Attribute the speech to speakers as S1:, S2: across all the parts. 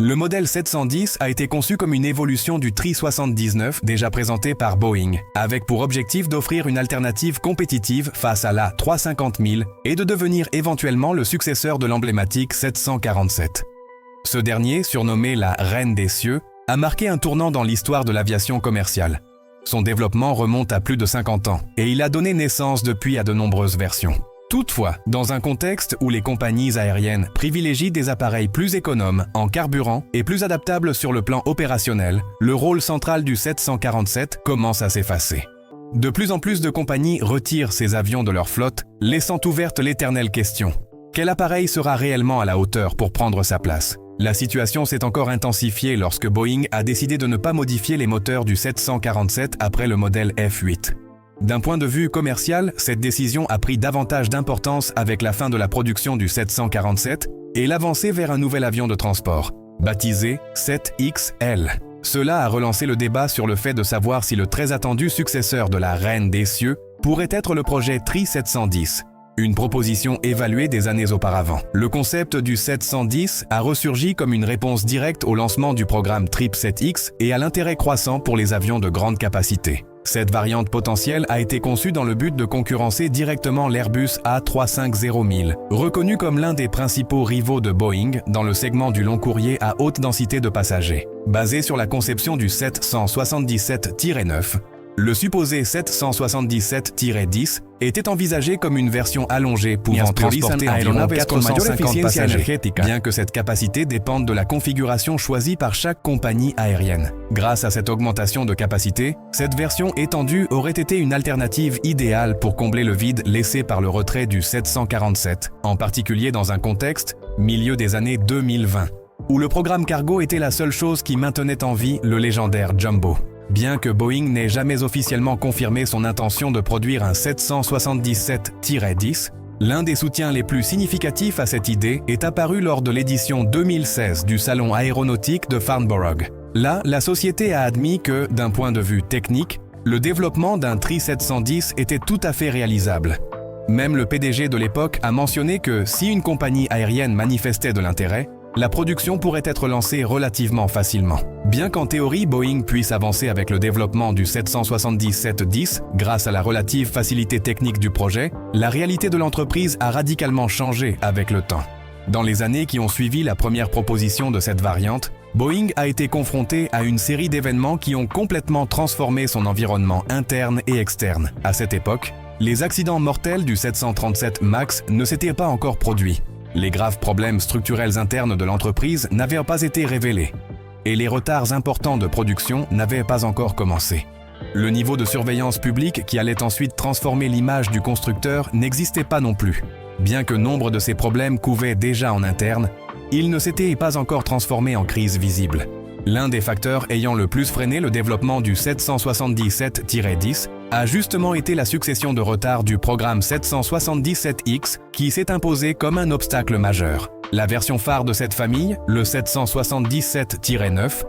S1: Le modèle 710 a été conçu comme une évolution du TRI-79 déjà présenté par Boeing, avec pour objectif d'offrir une alternative compétitive face à l'A350 et de devenir éventuellement le successeur de l'emblématique 747. Ce dernier, surnommé la Reine des cieux, a marqué un tournant dans l'histoire de l'aviation commerciale. Son développement remonte à plus de 50 ans et il a donné naissance depuis à de nombreuses versions. Toutefois, dans un contexte où les compagnies aériennes privilégient des appareils plus économes en carburant et plus adaptables sur le plan opérationnel, le rôle central du 747 commence à s'effacer. De plus en plus de compagnies retirent ces avions de leur flotte, laissant ouverte l'éternelle question. Quel appareil sera réellement à la hauteur pour prendre sa place ? La situation s'est encore intensifiée lorsque Boeing a décidé de ne pas modifier les moteurs du 747 après le modèle F8. D'un point de vue commercial, cette décision a pris davantage d'importance avec la fin de la production du 747 et l'avancée vers un nouvel avion de transport, baptisé 7XL. Cela a relancé le débat sur le fait de savoir si le très attendu successeur de la Reine des cieux pourrait être le projet TRI-710, une proposition évaluée des années auparavant. Le concept du 710 a ressurgi comme une réponse directe au lancement du programme TRIP 7X et à l'intérêt croissant pour les avions de grande capacité. Cette variante potentielle a été conçue dans le but de concurrencer directement l'Airbus A350 reconnu comme l'un des principaux rivaux de Boeing dans le segment du long courrier à haute densité de passagers. Basé sur la conception du 777-9, le supposé 777-10 était envisagé comme une version allongée pouvant transporter environ 450 passagers, bien que cette capacité dépende de la configuration choisie par chaque compagnie aérienne. Grâce à cette augmentation de capacité, cette version étendue aurait été une alternative idéale pour combler le vide laissé par le retrait du 747, en particulier dans un contexte, milieu des années 2020, où le programme cargo était la seule chose qui maintenait en vie le légendaire Jumbo. Bien que Boeing n'ait jamais officiellement confirmé son intention de produire un 777-10, l'un des soutiens les plus significatifs à cette idée est apparu lors de l'édition 2016 du Salon aéronautique de Farnborough. Là, la société a admis que, d'un point de vue technique, le développement d'un TRI-710 était tout à fait réalisable. Même le PDG de l'époque a mentionné que si une compagnie aérienne manifestait de l'intérêt, la production pourrait être lancée relativement facilement. Bien qu'en théorie Boeing puisse avancer avec le développement du 777-10 grâce à la relative facilité technique du projet, la réalité de l'entreprise a radicalement changé avec le temps. Dans les années qui ont suivi la première proposition de cette variante, Boeing a été confronté à une série d'événements qui ont complètement transformé son environnement interne et externe. À cette époque, les accidents mortels du 737 MAX ne s'étaient pas encore produits. Les graves problèmes structurels internes de l'entreprise n'avaient pas été révélés et les retards importants de production n'avaient pas encore commencé. Le niveau de surveillance publique qui allait ensuite transformer l'image du constructeur n'existait pas non plus. Bien que nombre de ces problèmes couvaient déjà en interne, ils ne s'étaient pas encore transformés en crise visible. L'un des facteurs ayant le plus freiné le développement du 777-10 a justement été la succession de retards du programme 777X qui s'est imposé comme un obstacle majeur. La version phare de cette famille, le 777-9,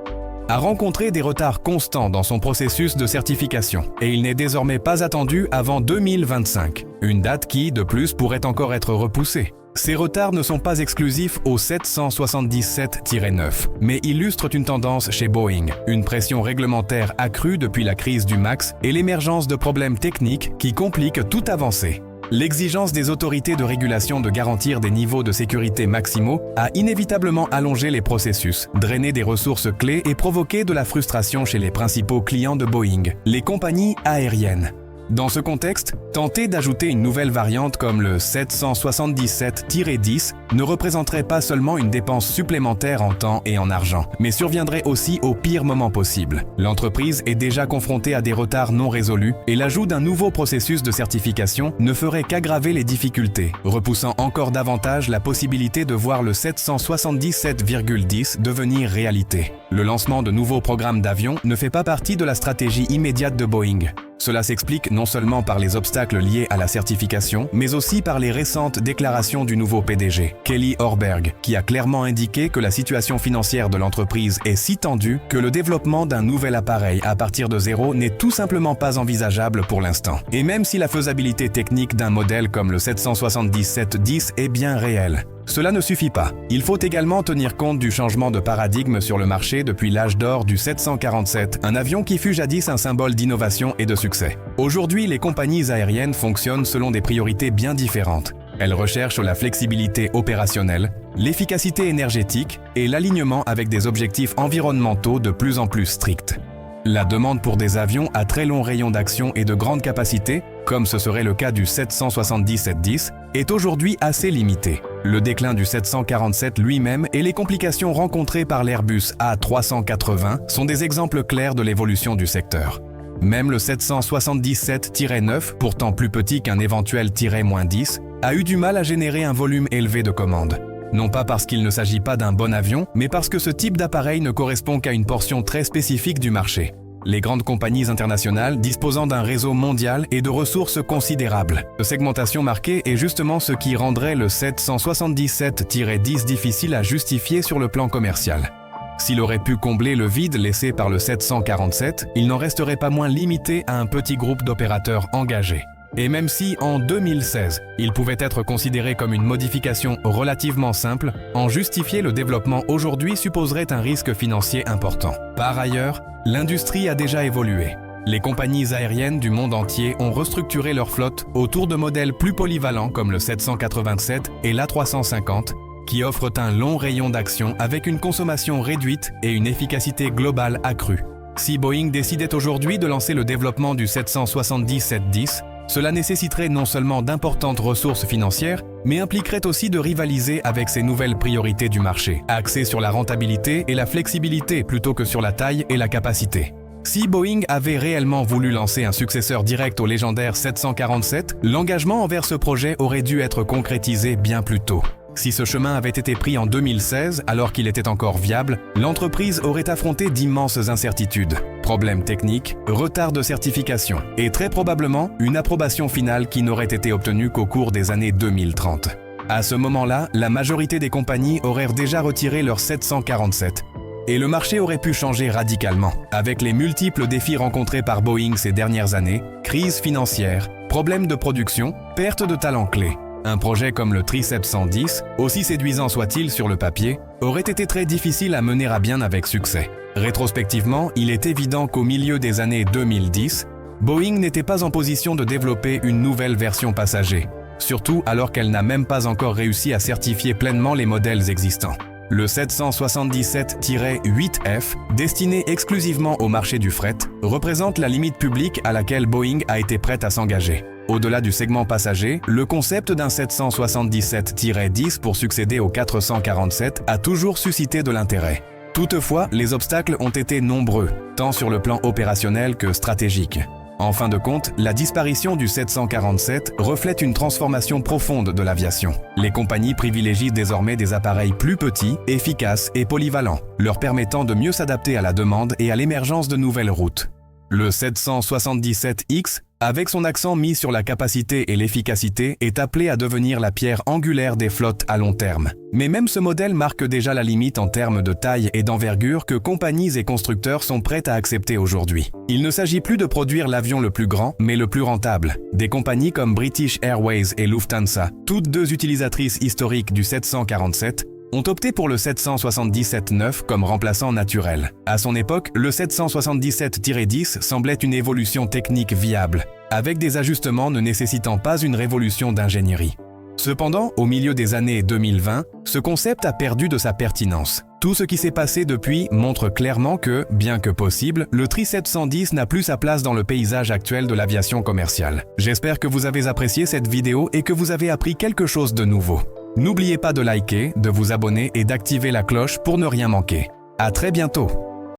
S1: a rencontré des retards constants dans son processus de certification et il n'est désormais pas attendu avant 2025, une date qui, de plus, pourrait encore être repoussée. Ces retards ne sont pas exclusifs au 777-9, mais illustrent une tendance chez Boeing, une pression réglementaire accrue depuis la crise du MAX et l'émergence de problèmes techniques qui compliquent toute avancée. L'exigence des autorités de régulation de garantir des niveaux de sécurité maximaux a inévitablement allongé les processus, drainé des ressources clés et provoqué de la frustration chez les principaux clients de Boeing, les compagnies aériennes. Dans ce contexte, tenter d'ajouter une nouvelle variante comme le 777-10 ne représenterait pas seulement une dépense supplémentaire en temps et en argent, mais surviendrait aussi au pire moment possible. L'entreprise est déjà confrontée à des retards non résolus et l'ajout d'un nouveau processus de certification ne ferait qu'aggraver les difficultés, repoussant encore davantage la possibilité de voir le 777,10 devenir réalité. Le lancement de nouveaux programmes d'avions ne fait pas partie de la stratégie immédiate de Boeing. Cela s'explique non seulement par les obstacles liés à la certification, mais aussi par les récentes déclarations du nouveau PDG, Kelly Orberg, qui a clairement indiqué que la situation financière de l'entreprise est si tendue que le développement d'un nouvel appareil à partir de zéro n'est tout simplement pas envisageable pour l'instant. Et même si la faisabilité technique d'un modèle comme le 777-10 est bien réelle, Cela ne suffit pas. Il faut également tenir compte du changement de paradigme sur le marché depuis l'âge d'or du 747, un avion qui fut jadis un symbole d'innovation et de succès. Aujourd'hui, les compagnies aériennes fonctionnent selon des priorités bien différentes. Elles recherchent la flexibilité opérationnelle, l'efficacité énergétique et l'alignement avec des objectifs environnementaux de plus en plus stricts. La demande pour des avions à très long rayon d'action et de grande capacité, comme ce serait le cas du 770-710, est aujourd'hui assez limitée. Le déclin du 747 lui-même et les complications rencontrées par l'Airbus A380 sont des exemples clairs de l'évolution du secteur. Même le 777-9, pourtant plus petit qu'un éventuel -10, a eu du mal à générer un volume élevé de commandes. Non pas parce qu'il ne s'agit pas d'un bon avion, mais parce que ce type d'appareil ne correspond qu'à une portion très spécifique du marché. Les grandes compagnies internationales disposant d'un réseau mondial et de ressources considérables. Cette segmentation marquée est justement ce qui rendrait le 777-10 difficile à justifier sur le plan commercial. S'il aurait pu combler le vide laissé par le 747, il n'en resterait pas moins limité à un petit groupe d'opérateurs engagés. Et même si, en 2016, il pouvait être considéré comme une modification relativement simple, en justifier le développement aujourd'hui supposerait un risque financier important. Par ailleurs, l'industrie a déjà évolué. Les compagnies aériennes du monde entier ont restructuré leur flotte autour de modèles plus polyvalents comme le 787 et l'A350, qui offrent un long rayon d'action avec une consommation réduite et une efficacité globale accrue. Si Boeing décidait aujourd'hui de lancer le développement du 770-710, cela nécessiterait non seulement d'importantes ressources financières, mais impliquerait aussi de rivaliser avec ces nouvelles priorités du marché, axées sur la rentabilité et la flexibilité plutôt que sur la taille et la capacité. Si Boeing avait réellement voulu lancer un successeur direct au légendaire 747, l'engagement envers ce projet aurait dû être concrétisé bien plus tôt. Si ce chemin avait été pris en 2016, alors qu'il était encore viable, l'entreprise aurait affronté d'immenses incertitudes. Problèmes techniques, retard de certification et très probablement une approbation finale qui n'aurait été obtenue qu'au cours des années 2030. À ce moment-là, la majorité des compagnies auraient déjà retiré leur 747. Et le marché aurait pu changer radicalement. Avec les multiples défis rencontrés par Boeing ces dernières années, crise financière, problèmes de production, perte de talents clés. Un projet comme le Triceps 110, aussi séduisant soit-il sur le papier, aurait été très difficile à mener à bien avec succès. Rétrospectivement, il est évident qu'au milieu des années 2010, Boeing n'était pas en position de développer une nouvelle version passager, surtout alors qu'elle n'a même pas encore réussi à certifier pleinement les modèles existants. Le 777-8F, destiné exclusivement au marché du fret, représente la limite publique à laquelle Boeing a été prête à s'engager. Au-delà du segment passager, le concept d'un 777-10 pour succéder au 447 a toujours suscité de l'intérêt. Toutefois, les obstacles ont été nombreux, tant sur le plan opérationnel que stratégique. En fin de compte, la disparition du 747 reflète une transformation profonde de l'aviation. Les compagnies privilégient désormais des appareils plus petits, efficaces et polyvalents, leur permettant de mieux s'adapter à la demande et à l'émergence de nouvelles routes. Le 777X, avec son accent mis sur la capacité et l'efficacité, est appelé à devenir la pierre angulaire des flottes à long terme. Mais même ce modèle marque déjà la limite en termes de taille et d'envergure que compagnies et constructeurs sont prêts à accepter aujourd'hui. Il ne s'agit plus de produire l'avion le plus grand, mais le plus rentable. Des compagnies comme British Airways et Lufthansa, toutes deux utilisatrices historiques du 747, ont opté pour le 777-9 comme remplaçant naturel. À son époque, le 777-10 semblait une évolution technique viable, avec des ajustements ne nécessitant pas une révolution d'ingénierie. Cependant, au milieu des années 2020, ce concept a perdu de sa pertinence. Tout ce qui s'est passé depuis montre clairement que, bien que possible, le Triceps 110 n'a plus sa place dans le paysage actuel de l'aviation commerciale. J'espère que vous avez apprécié cette vidéo et que vous avez appris quelque chose de nouveau. N'oubliez pas de liker, de vous abonner et d'activer la cloche pour ne rien manquer. À très bientôt!